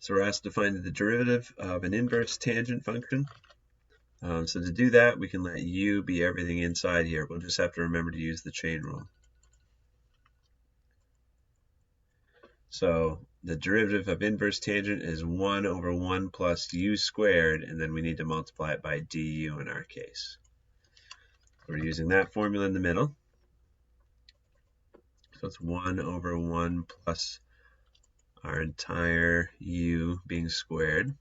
So we're asked to find the derivative of an inverse tangent function. So to do that, we can let u be everything inside here. We'll just have to remember to use the chain rule. So the derivative of inverse tangent is 1 over 1 plus u squared, and then we need to multiply it by du in our case. We're using that formula in the middle. So it's 1 over 1 plus our entire u being squared. And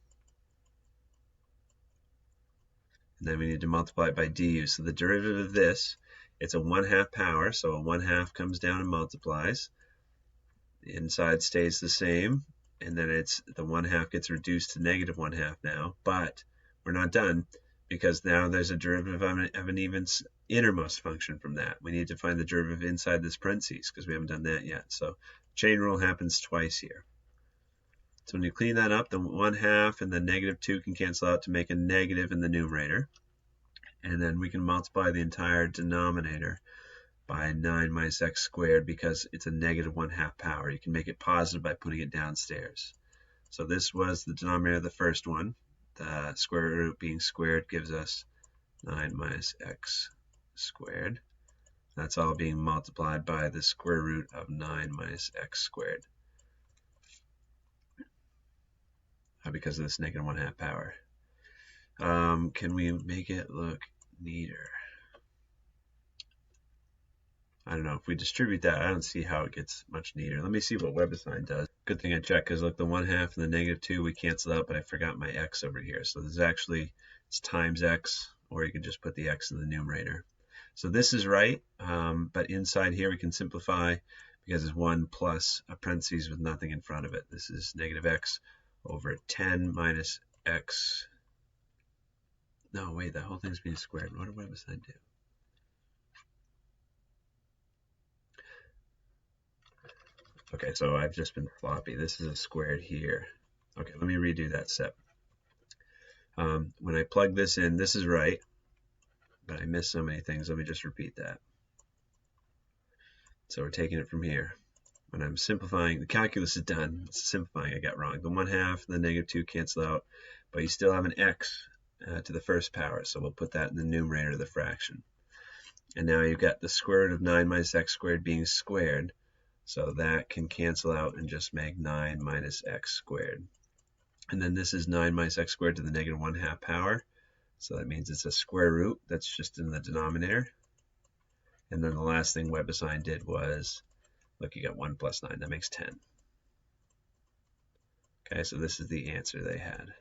then we need to multiply it by du. So the derivative of this, it's a 1/2 power, so a 1/2 comes down and multiplies. The inside stays the same, and then it's the 1/2 gets reduced to negative 1/2 now, but we're not done because now there's a derivative of an even innermost function from that. We need to find the derivative inside this parentheses because we haven't done that yet. So chain rule happens twice here. So when you clean that up, the 1/2 and the -2 can cancel out to make a negative in the numerator. And then we can multiply the entire denominator by 9 minus x squared because it's a negative 1/2 power. You can make it positive by putting it downstairs. So this was the denominator of the first one. The square root being squared gives us 9 minus x squared. That's all being multiplied by the square root of 9 minus x squared because of this negative 1/2 power. Can we make it look neater? I don't know. If we distribute that, I don't see how it gets much neater. Let me see what WebAssign does. Good thing I checked because look, the 1/2 and the -2 we canceled out, but I forgot my x over here. So this is actually, it's times x, or you can just put the x in the numerator. So this is right, but inside here we can simplify because it's 1 plus a parentheses with nothing in front of it. This is negative x over 10 minus x. No, wait, that whole thing's being squared. What did WebAssign do? Okay, so I've just been floppy. This is a squared here. Okay, let me redo that step. When I plug this in, this is right, but I missed so many things. Let me just repeat that. So we're taking it from here. When I'm simplifying, the calculus is done. It's simplifying I got wrong. The 1/2 and the -2 cancel out, but you still have an x to the first power, so we'll put that in the numerator of the fraction. And now you've got the square root of 9 minus x squared being squared. So that can cancel out and just make 9 minus x squared. And then this is 9 minus x squared to the negative 1/2 power. So that means it's a square root that's just in the denominator. And then the last thing WebAssign did was, look, you got 1 plus 9. That makes 10. Okay, so this is the answer they had.